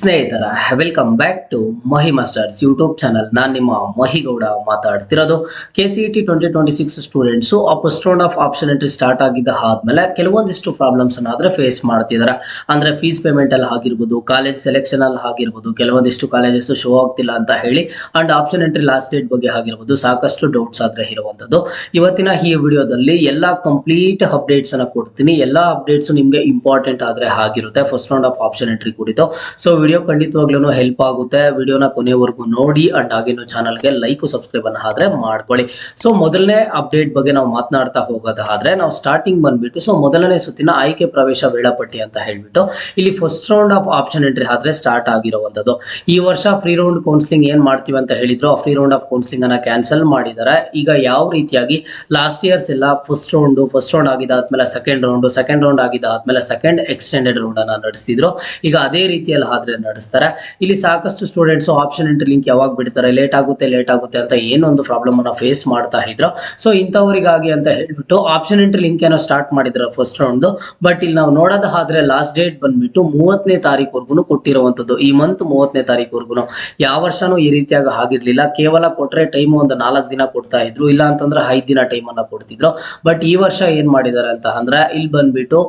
ಸ್ನೇಹಿತರ welcome back to Mahi masters YouTube channel. ನಾನು ನಿಮ್ಮ ಮಹಿಗೌಡ ಮಾತಾಡ್ತಿರೋದು. KCET 2026 students first round of option entry start ಆಗಿದ್ದ ಆದ್ಮೇಲೆ ಕೆಲವೊಂದಿಷ್ಟು ಪ್ರಾಬ್ಲಮ್ಸ್ ಅನ್ನಾದ್ರೆ ಫೇಸ್ ಮಾಡ್ತಿದ್ದಾರೆ. ಅಂದ್ರೆ ಫೀಸ್ ಪೇಮೆಂಟ್ ಅಲ್ಲಿ ಆಗಿರ್ಬೋದು, ಕಾಲೇಜ್ ಸೆಲೆಕ್ಷನ್ ಅಲ್ಲಿ ಆಗಿರ್ಬೋದು, ಕೆಲವೊಂದಿಷ್ಟು ಕಾಲೇಜಸ್ ಶೋ ಆಗ್ತಿಲ್ಲ ಅಂತ ಹೇಳಿ, and option entry last date ಬಗ್ಗೆ ಆಗಿರ್ಬೋದು, ಸಾಕಷ್ಟು ಡೌಟ್ಸ್ ಆದ್ರೆ ಇರುವಂತದ್ದು. ಇವತ್ತಿನ ಈ ವಿಡಿಯೋದಲ್ಲಿ ಎಲ್ಲ ಕಂಪ್ಲೀಟ್ ಅಪ್ಡೇಟ್ಸ್ ಅನ್ನ ಕೊಡ್ತೀನಿ. ಎಲ್ಲ ಅಪ್ಡೇಟ್ಸ್ ನಿಮ್ಗೆ ಇಂಪಾರ್ಟೆಂಟ್ ಆದ್ರೆ ಆಗಿರುತ್ತೆ first round of option entry ಕುರಿತು. ಸೊ ವಿಡಿಯೋ ಖಂಡಿತವಾಗ್ಲೂ ಹೆಲ್ಪ್ ಆಗುತ್ತೆ. ವಿಡಿಯೋನ ಕೊನೆವರೆಗೂ ನೋಡಿ ಅಂಡ್ ಹಾಗೇನು ಚಾನಲ್ಗೆ ಲೈಕ್ ಸಬ್ಸ್ಕ್ರೈಬ್ ಅನ್ನ ಆದ್ರೆ ಮಾಡ್ಕೊಳ್ಳಿ. ಸೊ ಮೊದಲನೇ ಅಪ್ಡೇಟ್ ಬಗ್ಗೆ ನಾವು ಮಾತನಾಡ್ತಾ ಹೋಗೋದಾದ್ರೆ ನಾವು ಸ್ಟಾರ್ಟಿಂಗ್ ಬಂದ್ಬಿಟ್ಟು ಮೊದಲನೇ ಸುತ್ತಿನ ಆಯ್ಕೆ ಪ್ರವೇಶ ವೇಳಾಪಟ್ಟಿ ಅಂತ ಹೇಳ್ಬಿಟ್ಟು ಇಲ್ಲಿ first round of option entry ಆದ್ರೆ ಸ್ಟಾರ್ಟ್ ಆಗಿರುವಂತದ್ದು. ಈ ವರ್ಷ ಫ್ರೀ ರೌಂಡ್ ಕೌನ್ಸಿಲಿಂಗ್ ಏನ್ ಮಾಡ್ತೀವಿ ಅಂತ ಹೇಳಿದ್ರು, ಆ ಫ್ರೀ ರೌಂಡ್ ಆಫ್ ಕೌನ್ಸಿಲಿಂಗ್ ಅನ್ನ ಕ್ಯಾನ್ಸಲ್ ಮಾಡಿದ್ದಾರೆ. ಈಗ ಯಾವ ರೀತಿಯಾಗಿ ಲಾಸ್ಟ್ ಇಯರ್ಸ್ ಎಲ್ಲ ಫಸ್ಟ್ ರೌಂಡ್ ಆಗಿದ್ದಾದ್ಮೇಲೆ ಸೆಕೆಂಡ್ ರೌಂಡ್ ಆಗಿದ್ದಾದ್ಮೇಲೆ ಸೆಕೆಂಡ್ ಎಕ್ಸ್ಟೆಂಡೆಡ್ ರೌಂಡ್ ಅನ್ನ ನಡೆಸ್ತಿದ್ರು, ಈಗ ಅದೇ ರೀತಿಯಲ್ಲಿ ಆದ್ರೆ ನಡೆಸ್ತಾರೆ. ಇಲ್ಲಿ ಸಾಕಷ್ಟು ಸ್ಟೂಡೆಂಟ್ಸ್ ಆಪ್ಷನ್ ಎಂಟ್ರಿ ಲಿಂಕ್ ಯಾವಾಗ ಬಿಡ್ತಾರೆ, ಲೇಟ್ ಆಗುತ್ತೆ ಅಂತ ಏನೊಂದು ಪ್ರಾಬ್ಲಮ್ ಅನ್ನ ಫೇಸ್ ಮಾಡ್ತಾ ಇದ್ರು. ಸೊ ಇಂಥವರಿಗಾಗಿ ಅಂತ ಹೇಳ್ಬಿಟ್ಟು ಆಪ್ಷನ್ ಎಂಟ್ರಿ ಲಿಂಕ್ ಏನೋ ಸ್ಟಾರ್ಟ್ ಮಾಡಿದ್ರು ಫಸ್ಟ್ ರೌಂಡ್. ಬಟ್ ಇಲ್ಲಿ ನಾವು ನೋಡೋದಾದ್ರೆ ಲಾಸ್ಟ್ ಡೇಟ್ ಬಂದ್ಬಿಟ್ಟು 30ನೇ ತಾರೀಕುವರೆಗೂ ಕೊಟ್ಟಿರುವಂತದ್ದು. ಈ ಮಂತ್ 30ನೇ ತಾರೀಕುವರೆಗೂ. ಯಾವ ವರ್ಷನೂ ಈ ರೀತಿಯಾಗಿ ಆಗಿರ್ಲಿಲ್ಲ. ಕೇವಲ ಕೊಟ್ರೆ ಟೈಮ್ ಒಂದು 4 ದಿನ ಕೊಡ್ತಾ ಇದ್ರು, ಇಲ್ಲ ಅಂತಂದ್ರೆ 5 ದಿನ ಟೈಮ್ ಅನ್ನ ಕೊಡ್ತಿದ್ರು. ಬಟ್ ಈ ವರ್ಷ ಏನ್ ಮಾಡಿದ್ದಾರೆ ಅಂತ ಅಂದ್ರೆ ಇಲ್ಲಿ ಬಂದ್ಬಿಟ್ಟು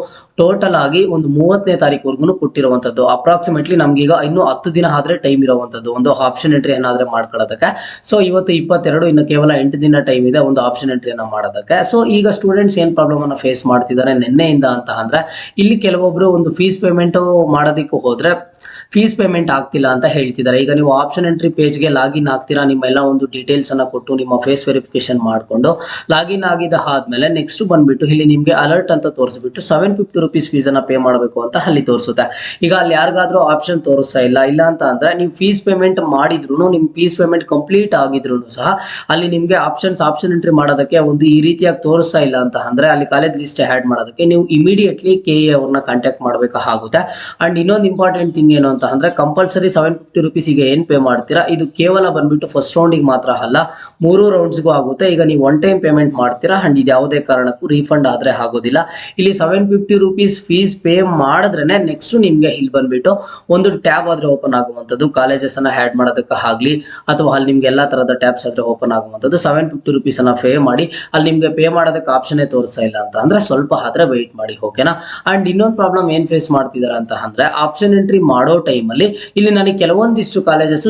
ಟೋಟಲ್ ಆಗಿ ಒಂದು 30ನೇ ತಾರೀಕುವರೆಗೂ ಕೊಟ್ಟಿರುವಂತದ್ದು. ಅಪ್ರಾಕ್ಸಿಮೇಟ್ಲಿ ನಮ್ಗೀಗ ಇನ್ನು 10 ದಿನ ಆದ್ರೆ ಟೈಮ್ ಇರುವಂತದ್ದು ಒಂದು ಆಪ್ಷನ್ ಎಂಟ್ರಿ ಏನಾದ್ರೆ ಮಾಡ್ಕೊಳ್ಳೋದಕ್ಕೆ. ಸೊ ಇವತ್ತು 22, ಇನ್ನು ಕೇವಲ 8 ದಿನ ಟೈಮ್ ಇದೆ ಒಂದು ಆಪ್ಷನ್ ಎಂಟ್ರಿಯನ್ನ ಮಾಡೋದಕ್ಕೆ. ಸೊ ಈಗ ಸ್ಟೂಡೆಂಟ್ಸ್ ಏನ್ ಪ್ರಾಬ್ಲಮ್ ಅನ್ನ ಫೇಸ್ ಮಾಡ್ತಿದ್ದಾರೆ ನಿನ್ನೆಯಿಂದ ಅಂತ ಅಂದ್ರೆ, ಇಲ್ಲಿ ಕೆಲವೊಬ್ರು ಒಂದು ಫೀಸ್ ಪೇಮೆಂಟ್ ಮಾಡೋದಕ್ಕೆ ಹೋದ್ರೆ ಫೀಸ್ ಪೇಮೆಂಟ್ ಆಗ್ತಿಲ್ಲ ಅಂತ ಹೇಳ್ತಿದ್ದಾರೆ. ಈಗ ನೀವು ಆಪ್ಷನ್ ಎಂಟ್ರಿ ಪೇಜ್ಗೆ ಲಾಗಿನ್ ಆಗ್ತೀರಾ, ನಿಮ್ಮೆಲ್ಲ ಒಂದು ಡೀಟೇಲ್ಸ್ ಅನ್ನ ಕೊಟ್ಟು ನಿಮ್ಮ ಫೇಸ್ ವೆರಿಫಿಕೇಶನ್ ಮಾಡಿಕೊಂಡು ಲಾಗಿನ್ ಆಗಿದ ಆದ್ಮೇಲೆ ನೆಕ್ಸ್ಟ್ ಬಂದ್ಬಿಟ್ಟು ಇಲ್ಲಿ ನಿಮ್ಗೆ ಅಲರ್ಟ್ ಅಂತ ತೋರಿಸ್ಬಿಟ್ಟು 750 rupees ಫೀಸ್ ಅನ್ನ ಪೇ ಮಾಡಬೇಕು ಅಂತ ಅಲ್ಲಿ ತೋರಿಸುತ್ತೆ. ಈಗ ಅಲ್ಲಿ ಯಾರಿಗಾದ್ರೂ ಆಪ್ಷನ್ ತೋರಿಸ್ತಾ ಇಲ್ಲ ಅಂತ ಅಂದ್ರೆ ನೀವು ಫೀಸ್ ಪೇಮೆಂಟ್ ಮಾಡಿದ್ರು, ನಿಮ್ ಫೀಸ್ ಪೇಮೆಂಟ್ ಕಂಪ್ಲೀಟ್ ಆಗಿದ್ರು ಸಹ ಅಲ್ಲಿ ನಿಮ್ಗೆ ಆಪ್ಷನ್ ಎಂಟ್ರಿ ಮಾಡೋದಕ್ಕೆ ಒಂದು ಈ ರೀತಿಯಾಗಿ ತೋರಿಸ್ತಾ ಇಲ್ಲ ಅಂತ ಅಂದ್ರೆ ಅಲ್ಲಿ ಕಾಲೇಜ್ ಲಿಸ್ಟ್ ಆಡ್ ಮಾಡೋದಕ್ಕೆ ನೀವು ಇಮಿಡಿಯೇಟ್ಲಿ KE ಅವ್ರನ್ನ ಕಾಂಟ್ಯಾಕ್ಟ್ ಮಾಡಬೇಕಾಗುತ್ತೆ. ಅಂಡ್ ಇನ್ನೊಂದು ಇಂಪಾರ್ಟೆಂಟ್ ಥಿಂಗ್ ಏನು ಅಂತ ಅಂದ್ರೆ ಕಂಪಲ್ಸರಿ 750 rupees ಈಗ ಏನ್ ಪೇ ಮಾಡ್ತೀರಾ ಇದು ಕೇವಲ ಬಂದ್ಬಿಟ್ಟು ಫಸ್ಟ್ ರೌಂಡಿಗೆ ಮಾತ್ರ ಅಲ್ಲ, 3 ರೌಂಡ್ಸ್ಗೂ ಆಗುತ್ತೆ. ಈಗ ನೀವು ಒನ್ ಟೈಮ್ ಪೇಮೆಂಟ್ ಮಾಡ್ತೀರಾ ಅಂಡ್ ಇದು ಯಾವುದೇ ಕಾರಣಕ್ಕೂ ರೀಫಂಡ್ ಆದ್ರೆ ಆಗೋದಿಲ್ಲ. ಇಲ್ಲಿ 750 rupees ಫೀಸ್ ಪೇ ಮಾಡಿದ್ರೇನೆ ನೆಕ್ಸ್ಟ್ ನಿಮ್ಗೆ ಇಲ್ಲಿ ಬಂದ್ಬಿಟ್ಟು ಒಂದು ಟ್ಯಾಬ್ ಆದ್ರೆ ಓಪನ್ ಆಗುವಂತದ್ದು, ಕಾಲೇಜಸ್ ಅನ್ನ ಆಡ್ ಮಾಡೋದಕ್ಕೆ ಆಗ್ಲಿ ಅಥವಾ ಅಲ್ಲಿ ನಿಮ್ಗೆ ಎಲ್ಲಾ ತರದ ಟ್ಯಾಬ್ಸ್ ಆದ್ರೆ ಓಪನ್ ಆಗುವಂತದ್ದು. 750 rupees ಅನ್ನ ಪೇ ಮಾಡಿ ಅಲ್ಲಿ ನಿಮ್ಗೆ ಪೇ ಮಾಡೋದಕ್ಕೆ ಆಪ್ಷನ್ ತೋರಿಸ್ತಾ ಇಲ್ಲ ಅಂತ ಅಂದ್ರೆ ಸ್ವಲ್ಪ ಆದ್ರೆ ವೆಯ್ಟ್ ಮಾಡಿ, ಓಕೆನಾ. ಅಂಡ್ ಇನ್ನೊಂದು ಪ್ರಾಬ್ಲಮ್ ಏನ್ ಫೇಸ್ ಮಾಡ್ತಿದಾರೆ ಅಂತ ಅಂದ್ರೆ ಆಪ್ಷನ್ ಎಂಟ್ರಿ ಮಾಡೋ ಟೈಮ್ ಅಲ್ಲಿ ಇಲ್ಲಿ ನನಗೆ ಕೆಲವೊಂದಿಷ್ಟು ಕಾಲೇಜಸ್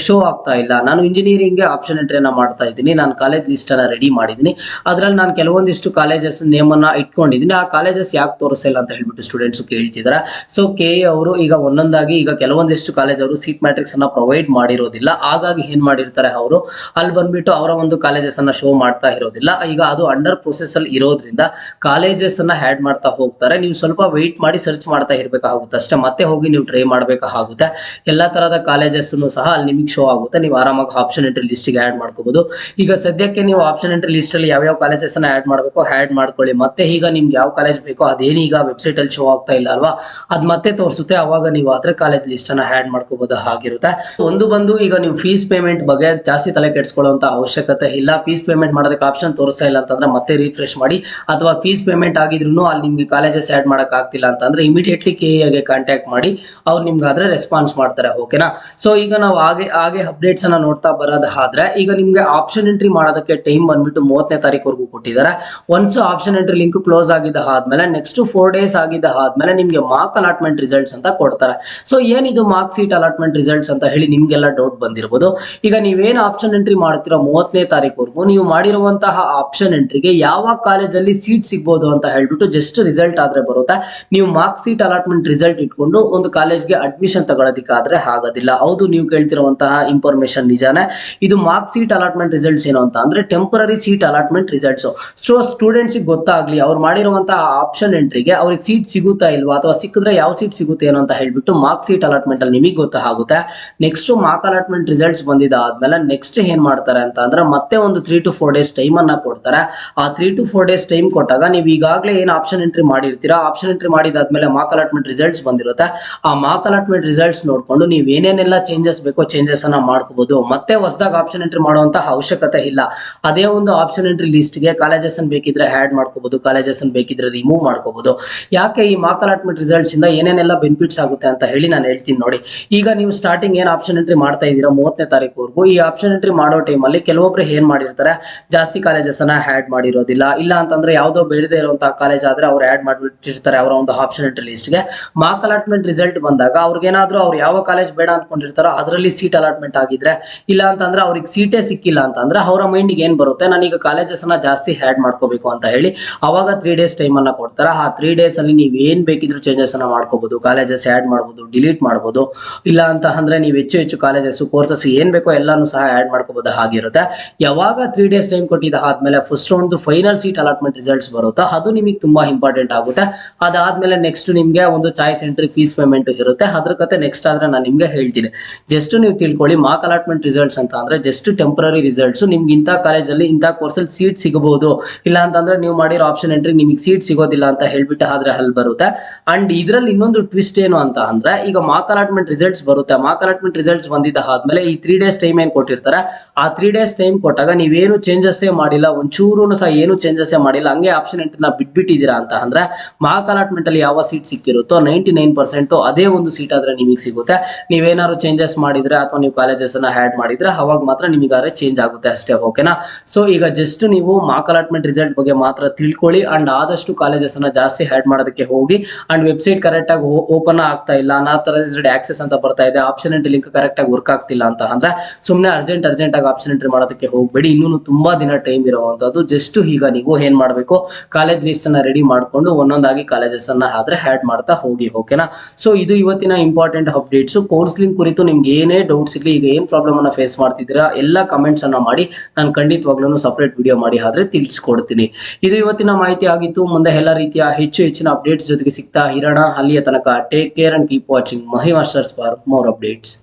ಶೋ ಆಗ್ತಾ ಇಲ್ಲ. ನಾನು ಇಂಜಿನಿಯರಿಂಗ್ ಆಪ್ಷನ್ ಎಂಟ್ರಿಯನ್ನ ಮಾಡ್ತಾ ಇದ್ದೀನಿ, ನಾನು ಕಾಲೇಜ್ ಲಿಸ್ಟ್ ಅನ್ನ ರೆಡಿ ಮಾಡಿದ್ದೀನಿ, ಅದ್ರಲ್ಲಿ ನಾನು ಕೆಲವೊಂದಿಷ್ಟು ಕಾಲೇಜಸ್ ನೇಮ್ ಅನ್ನ ಇಟ್ಕೊಂಡಿದ್ದೀನಿ, ಆ ಕಾಲೇಜಸ್ ಯಾಕೆ ತೋರಿಸಿಲ್ಲ ಅಂತ ಹೇಳ್ಬಿಟ್ಟು ಸ್ಟೂಡೆಂಟ್ಸ್ ಕೇಳ್ತಿದಾರೆ. ಸೊ KE ಅವರು ಈಗ ಒಂದೊಂದಾಗಿ ಈಗ ಕೆಲವೊಂದಿಷ್ಟು ಕಾಲೇಜ್ ಅವರು ಸೀಟ್ ಮ್ಯಾಟ್ರಿಕ್ಸ್ ಅನ್ನ ಪ್ರೊವೈಡ್ ಮಾಡಿರೋದಿಲ್ಲ, ಹಾಗಾಗಿ ಏನ್ ಮಾಡಿರ್ತಾರೆ ಅವರು ಅಲ್ಲಿ ಬಂದ್ಬಿಟ್ಟು ಅವರ ಒಂದು ಕಾಲೇಜಸ್ ಅನ್ನ ಶೋ ಮಾಡ್ತಾ ಇರೋದಿಲ್ಲ. ಈಗ ಅದು ಅಂಡರ್ ಪ್ರೊಸೆಸ್ ಅಲ್ಲಿ ಇರೋದ್ರಿಂದ ಕಾಲೇಜಸ್ ಅನ್ನ ಆಡ್ ಮಾಡ್ತಾ ಹೋಗ್ತಾರೆ. ನೀವು ಸ್ವಲ್ಪ ವೆಯ್ಟ್ ಮಾಡಿ ಸರ್ಚ್ ಮಾಡ್ತಾ ಇರ್ಬೇಕಾಗುತ್ತೆ ಅಷ್ಟೇ, ಮತ್ತೆ ಹೋಗಿ ನೀವು ಟ್ರೈ ಮಾಡ್ಬೇಕಾಗುತ್ತೆ. ಎಲ್ಲಾ ತರದ ಕಾಲೇಜಸ್ ಸಹ ಅಲ್ಲಿ ನಿಮಗೆ ಶೋ ಆಗುತ್ತೆ, ನೀವು ಆರಾಮಾಗಿ ಆಪ್ಷನ್ ಎಂಟ್ರಿ ಲಿಸ್ಟ್ ಗೆ ಆಡ್ ಮಾಡ್ಕೋಬಹುದು. ಈಗ ಸದ್ಯಕ್ಕೆ ನೀವು ಆಪ್ಷನ್ ಎಂಟ್ರಿ ಲಿಸ್ಟ್ ಅಲ್ಲಿ ಯಾವ ಕಾಲೇಜಸ್ ಅನ್ನ ಆಡ್ ಮಾಡಬೇಕು ಆಡ್ ಮಾಡ್ಕೊಳ್ಳಿ. ಮತ್ತೆ ಈಗ ನಿಮ್ಗೆ ಯಾವ ಕಾಲೇಜ್ ಬೇಕೋ ಅದೇನೀಗ ವೆಬ್ಸೈಟ್ ಅಲ್ಲಿ ಶೋ ಆಗ್ತಾ ಇಲ್ಲ ಅಲ್ವಾ, ಅದ್ ಮತ್ತೆ ತೋರಿಸುತ್ತೆ, ಅವಾಗ ನೀವು ಅದ್ರ ಕಾಲೇಜ್ ಲಿಸ್ಟ್ ಅನ್ನ ಆಡ್ ಮಾಡ್ಕೋಬಹುದು ಆಗಿರುತ್ತೆ. ಒಂದು ಬಂದು ಈಗ ನೀವು ಫೀಸ್ ಪೇಮೆಂಟ್ ಬಗ್ಗೆ ಜಾಸ್ತಿ ತಲೆ ಕೆಡಿಸ್ಕೊಳ್ಳುವಂತ ಅವಶ್ಯಕತೆ ಇಲ್ಲ. ಫೀಸ್ ಪೇಮೆಂಟ್ ಮಾಡೋದಕ್ಕೆ ಆಪ್ಷನ್ ತೋರಿಸ್ತಾ ಇಲ್ಲ ಅಂತಂದ್ರೆ ಮತ್ತೆ ರಿಫ್ರೆಶ್ ಮಾಡಿ, ಅಥವಾ ಫೀಸ್ ಪೇಮೆಂಟ್ ಆಗಿದ್ರು ಅಲ್ಲಿ ನಿಮ್ಗೆ ಕಾಲೇಜಸ್ ಆಡ್ ಮಾಡಕ್ ಆಗ್ತಿಲ್ಲ ಅಂತಂದ್ರೆ ಇಮಿಡಿಯೇಟ್ಲಿ KE ಕಾಂಟ್ಯಾಕ್ಟ್ ಮಾಡಿ ಅವ್ರು ನಿಮ್ಗೆ ಆದ್ರೆ ರೆಸ್ಪಾನ್ಸ್ ಮಾಡ್ತಾರೆ, ಓಕೆನಾ. ಸೊ ಈಗ ನಾವು ಹಾಗೆ ಅಪ್ಡೇಟ್ಸ್ ಅನ್ನ ನೋಡ್ತಾ ಬರೋದಾದ್ರೆ ಈಗ ನಿಮ್ಗೆ ಆಪ್ಷನ್ ಎಂಟ್ರಿ ಮಾಡೋದಕ್ಕೆ ಟೈಮ್ ಬಂದ್ಬಿಟ್ಟು 30ನೇ ತಾರೀಕುವರೆಗೂ ಕೊಟ್ಟಿದ್ದಾರೆ. Once option entry link close ಆಗಿದ್ದ ಆದ್ಮೇಲೆ ನೆಕ್ಸ್ಟ್ 4 days ಆಗಿದ್ದ ಆದ್ಮೇಲೆ ನಿಮ್ಗೆ ಮಾರ್ಕ್ ಅಲಾಟ್ಮೆಂಟ್ ರಿಸಲ್ಟ್ಸ್ ಅಂತ ಕೊಡ್ತಾರೆ. ಸೊ ಏನಿದು ಮಾರ್ಕ್ ಸೀಟ್ ಅಲಾಟ್ಮೆಂಟ್ ರಿಸಲ್ಟ್ಸ್ ಅಂತ ಹೇಳಿ ನಿಮ್ಗೆಲ್ಲ ಡೌಟ್ ಬಂದಿರಬಹುದು. ಈಗ ನೀವೇನು ಆಪ್ಷನ್ ಎಂಟ್ರಿ ಮಾಡ್ತಿರೋ 30ನೇ ತಾರೀಕುವರೆಗೂ ನೀವು ಮಾಡಿರುವಂತಹ ಆಪ್ಷನ್ ಎಂಟ್ರಿಗೆ ಯಾವ ಕಾಲೇಜಲ್ಲಿ ಸೀಟ್ ಸಿಗ್ಬೋದು ಅಂತ ಹೇಳ್ಬಿಟ್ಟು ಜಸ್ಟ್ ರಿಸಲ್ಟ್ ಆದ್ರೆ ಬರುತ್ತೆ. ನೀವು ಮಾರ್ಕ್ ಸೀಟ್ ಅಲಾಟ್ಮೆಂಟ್ ರಿಸಲ್ಟ್ ಇಟ್ಕೊಂಡು ಒಂದು ಕಾಲೇಜ್ಗೆ ಅಡ್ಮಿಷನ್ ತಗೊಳ್ಳೋದಿಕ್ಕಾದ್ರೆ ಆಗೋದಿಲ್ಲ. ಹೌದು, ನೀವು ಕೇಳ್ತಿರುವಂತಹ ಇನ್ಫಾರ್ಮೇಶನ್ ನಿಜಾನೇ. ಇದು ಮಾರ್ಕ್ ಸೀಟ್ ಅಲಾಟ್ಮೆಂಟ್ ರಿಸಲ್ಟ್ಸ್ ಏನು ಅಂತ ಅಂದ್ರೆ temporary seat allotment results. So students ಗೊತ್ತಾಗ್ಲಿ ಅವ್ರು ಮಾಡಿರುವಂತಹ ಆಪ್ಷನ್ ಎಂಟ್ರಿಗೆ ಅವ್ರಿಗೆ ಸೀಟ್ ಸಿಗುತ್ತಾ ಇಲ್ವಾ, ಅಥವಾ ಸಿಕ್ಕಿದ್ರೆ ಯಾವ ಸೀಟ್ ಸಿಗುತ್ತೆ ಏನೋ ಅಂತ ಹೇಳ್ಬಿಟ್ಟು ಮಾರ್ಕ್ ಸೀಟ್ ಅಲಾಟ್ಮೆಂಟ್ ಅಲ್ಲಿ ನಿಮಗೆ ಗೊತ್ತಾಗುತ್ತೆ. ನೆಕ್ಸ್ಟ್ ಮಾರ್ಕ್ ಅಲಾಟ್ಮೆಂಟ್ ರಿಸಲ್ಟ್ಸ್ ಬಂದಿದ ಆದ್ಮೇಲೆ ನೆಕ್ಸ್ಟ್ ಏನ್ ಮಾಡ್ತಾರೆ ಅಂತ ಅಂದ್ರೆ ಮತ್ತೆ ಒಂದು 3 to 4 days ಟೈಮ್ ಅನ್ನ ಕೊಡ್ತಾರೆ. ಆ 3 to 4 days ಟೈಮ್ ಕೊಟ್ಟಾಗ ನೀವು ಈಗಾಗಲೇ ಏನ್ ಆಪ್ಷನ್ ಎಂಟ್ರಿ ಮಾಡಿರ್ತೀರಾ, ಆಪ್ಷನ್ ಎಂಟ್ರಿ ಮಾಡಿದಾದ್ಮೇಲೆ ಮಾರ್ಕ್ ಅಲಾಟ್ಮೆಂಟ್ ರಿಸಲ್ಟ್ಸ್ ಬಂದಿರುತ್ತೆ. ಆ ಮಾರ್ಕ್ ಅಲಾಟ್ಮೆಂಟ್ ಅಲಾಟ್ಮೆಂಟ್ ರಿಸಲ್ಟ್ಸ್ ನೋಡ್ಕೊಂಡು ನೀವು ಏನೇನೆಲ್ಲ ಚೇಂಜಸ್ ಬೇಕೋ ಚೇಂಜಸ್ ಅನ್ನ ಮಾಡ್ಕೋಬಹುದು. ಮತ್ತೆ ಹೊಸದಾಗಿ ಆಪ್ಷನ್ ಎಂಟ್ರಿ ಮಾಡುವಂತ ಅವಶ್ಯಕತೆ ಇಲ್ಲ. ಅದೇ ಒಂದು ಆಪ್ಷನ್ ಎಂಟ್ರಿ ಲಿಸ್ಟ್ಗೆ ಕಾಲೇಜಸ್ ಅನ್ನು ಬೇಕಿದ್ರೆ ಆಡ್ ಮಾಡ್ಕೋಬಹುದು, ಕಾಲೇಜಸ್ ಅನ್ನು ಬೇಕಿದ್ರೆ ರಿಮೂವ್ ಮಾಡ್ಕೋಬಹುದು. ಯಾಕೆ ಈ ಮಾರ್ಕ್ ಅಲಾಟ್ಮೆಂಟ್ ರಿಸಲ್ಟ್ಸ್ ಇಂದ ಏನೇನೆಲ್ಲ ಬೆನಿಫಿಟ್ಸ್ ಆಗುತ್ತೆ ಅಂತ ಹೇಳಿ ನಾನು ಹೇಳ್ತೀನಿ ನೋಡಿ. ಈಗ ನೀವು ಸ್ಟಾರ್ಟಿಂಗ್ ಏನ್ ಆಪ್ಷನ್ ಎಂಟ್ರಿ ಮಾಡ್ತಾ ಇದ್ದೀರಾ 30ನೇ ತಾರೀಕುವರೆಗೂ, ಈ ಆಪ್ಷನ್ ಎಂಟ್ರಿ ಮಾಡೋ ಟೈಮಲ್ಲಿ ಕೆಲವೊಬ್ರು ಏನ್ ಮಾಡಿರ್ತಾರೆ, ಜಾಸ್ತಿ ಕಾಲೇಜಸ್ ಅನ್ನ ಆಡ್ ಮಾಡಿರೋದಿಲ್ಲ. ಇಲ್ಲ ಅಂತಂದ್ರೆ ಯಾವ್ದೋ ಬೇಡದೇ ಇರುವಂತಹ ಕಾಲೇಜ್ ಆದ್ರೆ ಅವ್ರು ಆಡ್ ಮಾಡಿಬಿಟ್ಟಿರ್ತಾರೆ ಅವರ ಒಂದು ಆಪ್ಷನ್ ಎಂಟ್ರಿ ಲಿಸ್ಟ್ಗೆ. ಮಾರ್ಕ್ ಅಲಾಟ್ಮೆಂಟ್ ರಿಸಲ್ಟ್ ಬಂದಾಗ ಅವ್ರಿಗೇನಾದ್ರೂ ಅವ್ರು ಯಾವ ಕಾಲೇಜ್ ಬೇಡ ಅನ್ಕೊಂಡಿರ್ತಾರೋ ಅದರಲ್ಲಿ ಸೀಟ್ ಅಲಾಟ್ಮೆಂಟ್ ಆಗಿದ್ರೆ, ಇಲ್ಲ ಅಂತಂದ್ರೆ ಅವ್ರಿಗೆ ಸೀಟೇ ಸಿಕ್ಕಿಲ್ಲ ಅಂತಂದ್ರೆ ಅವರ ಮೈಂಡಿಗೆ ಏನ್ ಬರುತ್ತೆ, ನಾನೀಗ ಕಾಲೇಜಸ್ ಅನ್ನ ಜಾಸ್ತಿ ಆಡ್ ಮಾಡ್ಕೋಬೇಕು ಅಂತ ಹೇಳಿ ಅವಾಗ 3 days ಟೈಮ್ ಅನ್ನ ಕೊಡ್ತಾರೆ. ಆ 3 days ಅಲ್ಲಿ ನೀವು ಏನ್ ಬೇಕಿದ್ರು ಚೇಂಜಸ್ ಅನ್ನ ಮಾಡ್ಕೋಬಹುದು, ಕಾಲೇಜಸ್ ಆಡ್ ಮಾಡಬಹುದು, ಡಿಲೀಟ್ ಮಾಡಬಹುದು. ಇಲ್ಲ ಅಂತ ಅಂದ್ರೆ ನೀವು ಹೆಚ್ಚು ಕಾಲೇಜಸ್ ಕೋರ್ಸಸ್ ಏನ್ ಬೇಕೋ ಎಲ್ಲಾನು ಸಹ ಆಡ್ ಮಾಡ್ಕೋಬಹುದು ಆಗಿರುತ್ತೆ. ಯಾವಾಗ 3 days ಟೈಮ್ ಕೊಟ್ಟಿದ್ದ ಆದ್ಮೇಲೆ first round final seat allotment results ಬರುತ್ತೋ ಅದು ನಿಮಗೆ ತುಂಬಾ ಇಂಪಾರ್ಟೆಂಟ್ ಆಗುತ್ತೆ. ಅದಾದ್ಮೇಲೆ ನೆಕ್ಸ್ಟ್ ನಿಮ್ಗೆ ಒಂದು ಚಾಯ್ಸ್ ಎಂಟ್ರಿ ಫೀಸ್ ಪೇಮೆಂಟ್ ಇರುತ್ತೆ. ಅದ್ರ ಕತೆ ನೆಕ್ಸ್ಟ್ ಆದ್ರೆ ನಾನು ನಿಮ್ಗೆ ಹೇಳ್ತೀನಿ. ಜಸ್ಟ್ ನೀವು ತಿಳ್ಕೊಳ್ಳಿ, ಮಾರ್ಕ್ ಅಲಾಟ್ಮೆಂಟ್ ರಿಸಲ್ಟ್ಸ್ ಅಂತ ಅಂದ್ರೆ ಜಸ್ಟ್ ಟೆಂಪರರಿ ರಿಸಲ್ಟ್ಸ್. ನಿಮ್ಗೆ ಇಂಥ ಕಾಲೇಜಲ್ಲಿ ಇಂಥ ಕೋರ್ಸಲ್ಲಿ ಸೀಟ್ ಸಿಗಬಹುದು, ಇಲ್ಲ ಅಂತಂದ್ರೆ ನೀವು ಮಾಡಿರೋ ಆಪ್ಷನ್ ಎಂಟ್ರಿ ನಿಮಗೆ ಸೀಟ್ ಸಿಗೋದಿಲ್ಲ ಅಂತ ಹೇಳ್ಬಿಟ್ಟು ಆದ್ರೆ ಅಲ್ಲಿ ಬರುತ್ತೆ. ಅಂಡ್ ಇದ್ರಲ್ಲಿ ಇನ್ನೊಂದು ಟ್ವಿಸ್ಟ್ ಏನು ಅಂತ ಅಂದ್ರೆ, ಈಗ ಮಾರ್ಕ್ ಅಲಾಟ್ಮೆಂಟ್ ರಿಸಲ್ಟ್ಸ್ ಬರುತ್ತೆ. ಮಾರ್ಕ್ ಅಲಾಟ್ಮೆಂಟ್ ರಿಸಲ್ಟ್ಸ್ ಬಂದಿದ್ದ ಆದ್ಮೇಲೆ ಈ 3 days ಟೈಮ್ ಏನ್ ಕೊಟ್ಟಿರ್ತಾರೆ, ಆ 3 days ಟೈಮ್ ಕೊಟ್ಟಾಗ ನೀವೇನು ಚೇಂಜಸ್ ಮಾಡಿಲ್ಲ, ಒಂಚೂರು ಸಹ ಏನು ಚೇಂಜಸ್ ಮಾಡಿಲ್ಲ, ಹಂಗೆ ಆಪ್ಷನ್ ಎಂಟ್ರಿನ ಬಿಟ್ಬಿಟ್ಟಿದ್ದೀರಾ ಅಂತ ಅಂದ್ರೆ ಮಾರ್ಕ್ ಅಲಾಟ್ಮೆಂಟ್ ಅಲ್ಲಿ ಯಾವ ಸೀಟ್ ಸಿಕ್ಕಿರುತ್ತೋ 99% ಅದೇ ಒಂದು ಸೀಟ್ ಆದ್ರೆ ನಿಮಗೆ ಸಿಗುತ್ತೆ. ನೀವೇನಾದ್ರು ಚೇಂಜಸ್ ಮಾಡಿದ್ರೆ ಅಥವಾ ನೀವು ಕಾಲೇಜಸ್ ಅನ್ನ ಆಡ್ ಮಾಡಿದ್ರೆ ಅವಾಗ ಮಾತ್ರ ನಿಮಗಾದ್ರೆ ಚೇಂಜ್ ಆಗುತ್ತೆ ಅಷ್ಟೇ. ಓಕೆನಾ? ಸೊ ಈಗ ಜಸ್ಟ್ ನೀವು ಮಾರ್ಕ್ ಅಲಾಟ್ಮೆಂಟ್ ರಿಸಲ್ಟ್ ಬಗ್ಗೆ ಮಾತ್ರ ತಿಳ್ಕೊಳ್ಳಿ. ಅಂಡ್ ಆದಷ್ಟು ಕಾಲೇಜಸ್ ಅನ್ನ ಜಾಸ್ತಿ ಆಡ್ ಮಾಡೋದಕ್ಕೆ ಹೋಗಿ. ಅಂಡ್ ವೆಬ್ಸೈಟ್ ಕರೆಕ್ಟ್ ಆಗಿ ಓಪನ್ ಆಗ್ತಾ ಇಲ್ಲ, ಅನ್ಆಥರೈಸ್ಡ್ ಆಕ್ಸೆಸ್ ಅಂತ ಬರ್ತಾ ಇದೆ, ಆಪ್ಷನ್ ಎಂಟ್ರಿ ಲಿಂಕ್ ಕರೆಕ್ಟ್ ಆಗಿ ವರ್ಕ್ ಆಗ್ತಿಲ್ಲ ಅಂತ ಅಂದ್ರೆ ಸುಮ್ಮನೆ ಅರ್ಜೆಂಟ್ ಆಗಿ ಆಪ್ಷನ್ ಎಂಟ್ರಿ ಮಾಡೋದಕ್ಕೆ ಹೋಗ್ಬೇಡಿ. ಇನ್ನೂ ತುಂಬಾ ದಿನ ಟೈಮ್ ಇರುವಂತದ್ದು. ಜಸ್ಟ್ ಈಗ ನೀವು ಏನ್ ಮಾಡ್ಬೇಕು, ಕಾಲೇಜ್ ಲಿಸ್ಟ್ ಅನ್ನ ರೆಡಿ ಮಾಡ್ಕೊಂಡು ಒಂದೊಂದಾಗಿ ಕಾಲೇಜಸ್ ಅನ್ನ ಆದ್ರೆ ಆಡ್ ಮಾಡ್ತಾ ಹೋಗಿ. ಓಕೆನಾ? ಸೊ ಇದು ಇವತ್ತಿನ ಇಂಪಾರ್ಟೆಂಟ್ ಅಪ್ಡೇಟ್ಸ್. ಕೌನ್ಸಿಲಿಂಗ್ ಕುರಿತು ನಿಮ್ಗೆ ಏನೇ ಡೌಟ್ಸ್ ಇರ್ಲಿ, ಈಗ ಏನ್ ಪ್ರಾಬ್ಲಮ್ ಅನ್ನ ಫೇಸ್ ಮಾಡ್ತಿದ್ದೀರಾ ಎಲ್ಲ ಕಮೆಂಟ್ಸ್ ಅನ್ನ ಮಾಡಿ, ನಾನು ಖಂಡಿತವಾಗ್ಲೂ ಸಪರೇಟ್ ವಿಡಿಯೋ ಮಾಡಿ ಆದ್ರೆ ತಿಳಿಸ್ಕೊಡ್ತೀನಿ. ಇದು ಇವತ್ತಿನ ಮಾಹಿತಿ ಆಗಿತ್ತು. ಮುಂದೆ ಎಲ್ಲ ರೀತಿಯ ಹೆಚ್ಚಿನ ಅಪ್ಡೇಟ್ಸ್ ಜೊತೆಗೆ ಸಿಗ್ತಾ ಇರೋಣ. ಅಲ್ಲಿಯ ತನಕ take care and keep watching Mahi masters for more updates.